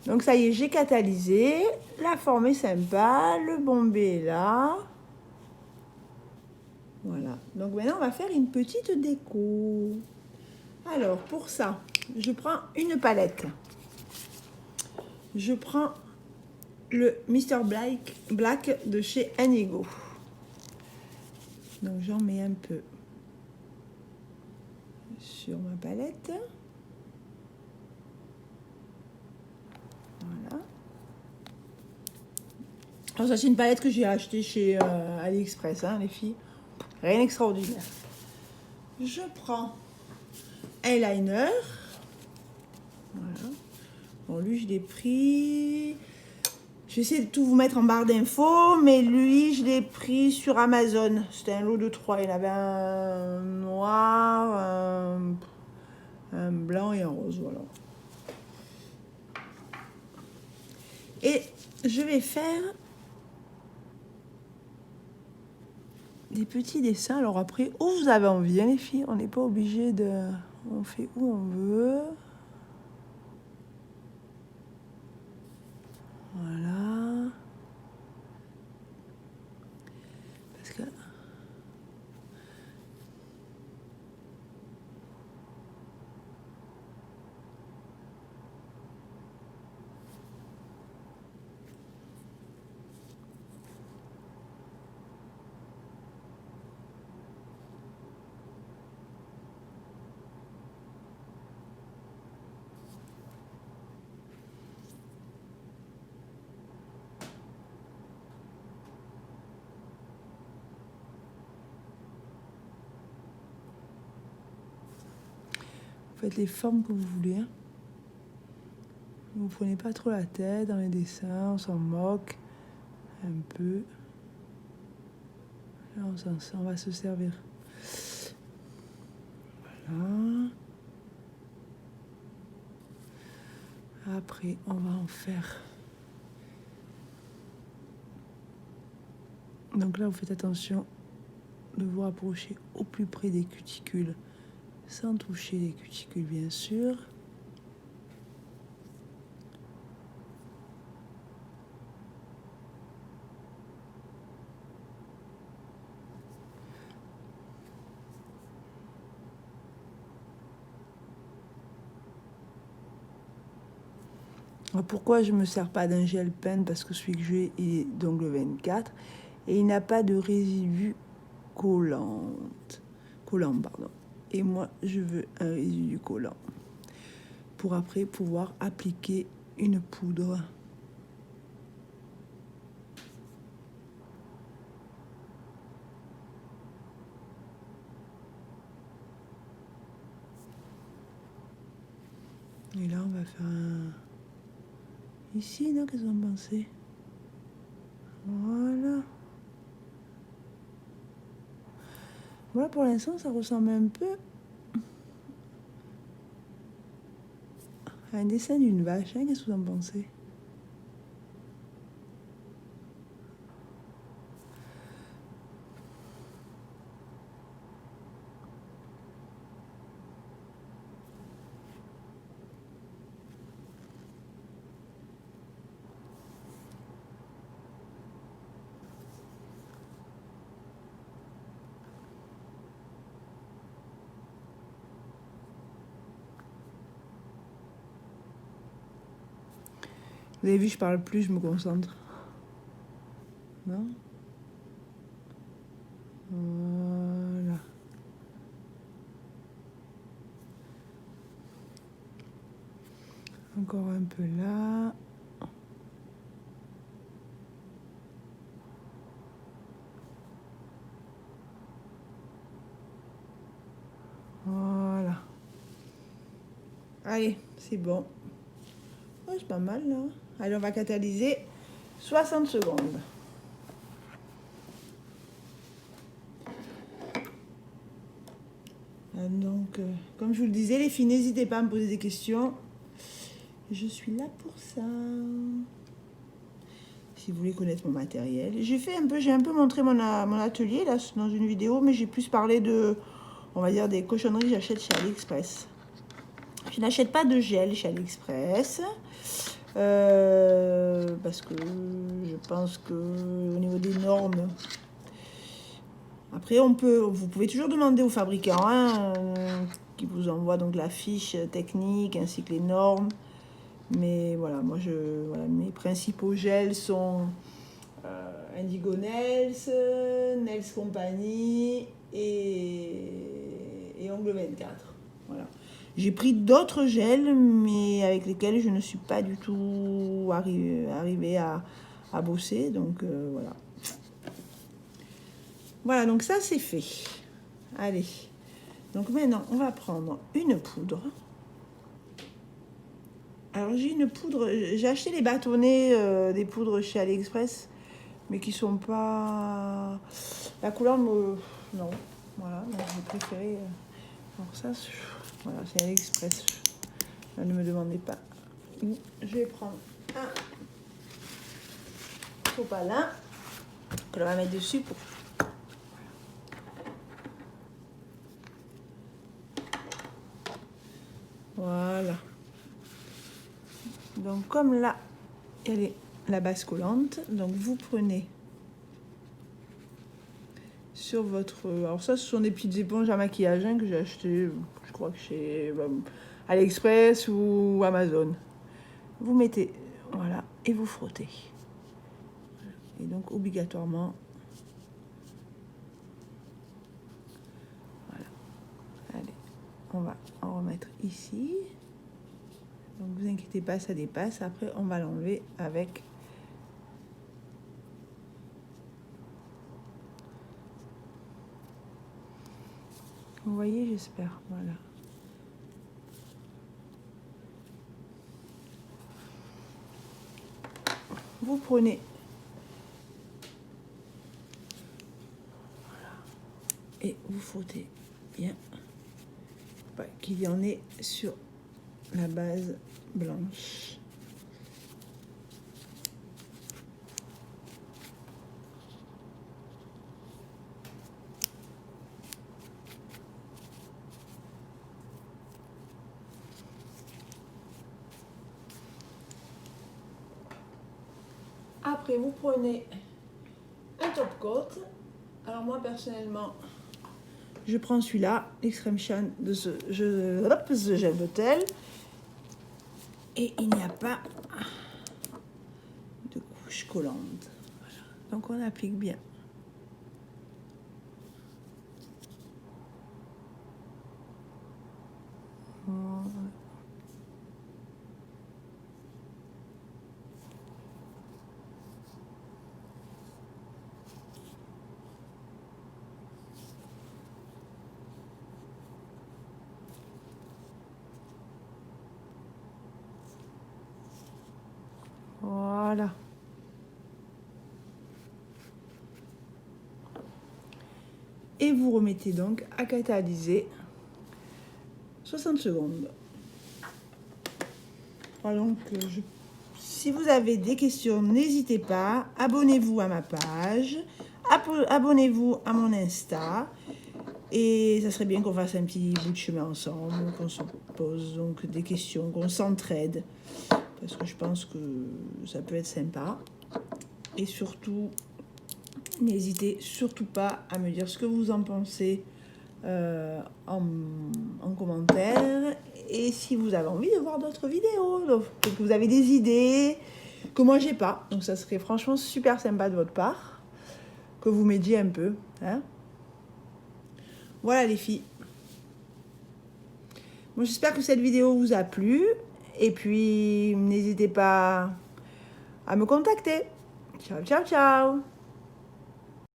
Donc ça y est, j'ai catalysé. La forme est sympa. Le bombé est là. Voilà. Donc maintenant, on va faire une petite déco. Alors, pour ça, je prends une palette. Je prends le Mr. Black de chez Anigo. Donc j'en mets un peu sur ma palette. Voilà. Alors ça c'est une palette que j'ai achetée chez AliExpress, hein, les filles. Rien d'extraordinaire. Je prends un liner. Voilà. Bon, lui je l'ai pris. Je vais essayer de tout vous mettre en barre d'infos, mais lui, je l'ai pris sur Amazon. C'était un lot de 3. Il y avait un noir, un blanc et un rose, voilà. Et je vais faire des petits dessins. Alors après, où vous avez envie, hein, les filles. On n'est pas obligé de... On fait où on veut. Voilà. Parce que... Vous faites les formes que vous voulez. Hein. Vous ne prenez pas trop la tête dans les dessins, on s'en moque un peu. Là, on va se servir. Voilà. Après, on va en faire. Donc là, vous faites attention de vous rapprocher au plus près des cuticules, sans toucher les cuticules, bien sûr. Alors pourquoi je ne me sers pas d'un gel pen? Parce que celui que j'ai, il est donc le 24 et il n'a pas de résidu collant. Pardon. Et moi, je veux un résidu collant pour après pouvoir appliquer une poudre. Et là, on va faire un... Ici, non? Qu'est-ce que vous en pensez? Voilà. Voilà, pour l'instant, ça ressemble un peu à un dessin d'une vache. Hein? Qu'est-ce que vous en pensez? Vous avez vu, je parle plus, je me concentre. Non? Voilà. Encore un peu là. Voilà. Allez, c'est bon. Oh, c'est pas mal là. Allez, on va catalyser 60 secondes. Donc, comme je vous le disais, les filles, n'hésitez pas à me poser des questions. Je suis là pour ça. Si vous voulez connaître mon matériel. J'ai un peu montré mon atelier là dans une vidéo, mais j'ai plus parlé de, on va dire, des cochonneries que j'achète chez AliExpress. Je n'achète pas de gel chez AliExpress. Parce que je pense que au niveau des normes, après vous pouvez toujours demander au fabricant qui vous envoie donc la fiche technique ainsi que les normes. Mais voilà, moi mes principaux gels sont Indigo Nails, Nails Company et Ongle 24. Voilà. J'ai pris d'autres gels, mais avec lesquels je ne suis pas du tout arrivée à bosser. Donc voilà. Voilà, donc ça c'est fait. Allez. Donc maintenant, on va prendre une poudre. Alors j'ai une poudre, j'ai acheté les bâtonnets des poudres chez AliExpress, mais qui sont pas... La couleur me... Non, voilà, j'ai préféré... Alors ça, voilà, c'est AliExpress. Là, ne me demandez pas. Je vais prendre un sopalin que l'on va mettre dessus pour... Voilà. Donc comme là, elle est la base collante, donc vous prenez sur votre... Alors ça, ce sont des petites éponges à maquillage que j'ai acheté, je crois que chez AliExpress ou Amazon. Vous mettez, voilà, et vous frottez. Et donc obligatoirement, voilà. Allez, on va en remettre ici. Donc vous inquiétez pas, ça dépasse. Après, on va l'enlever avec... Vous voyez, j'espère. Voilà. Vous prenez... Voilà. Et vous frottez bien. Qu'il y en ait sur la base blanche. Après, vous prenez un top coat. Alors moi, personnellement, je prends celui-là, l'Extreme Shine de ce gel d'hôtel. Et il n'y a pas de couche collante. Voilà. Donc on applique bien. Voilà. Et vous remettez donc à catalyser 60 secondes. Voilà, donc, si vous avez des questions, n'hésitez pas. Abonnez-vous à ma page. Abonnez-vous à mon Insta. Et ça serait bien qu'on fasse un petit bout de chemin ensemble, qu'on se pose donc des questions, qu'on s'entraide. Parce que je pense que ça peut être sympa. Et surtout, n'hésitez surtout pas à me dire ce que vous en pensez en commentaire. Et si vous avez envie de voir d'autres vidéos, que vous avez des idées que moi j'ai pas. Donc ça serait franchement super sympa de votre part. Que vous m'aidiez un peu. Hein. Voilà les filles. Bon, j'espère que cette vidéo vous a plu. Et puis, n'hésitez pas à me contacter. Ciao, ciao, ciao.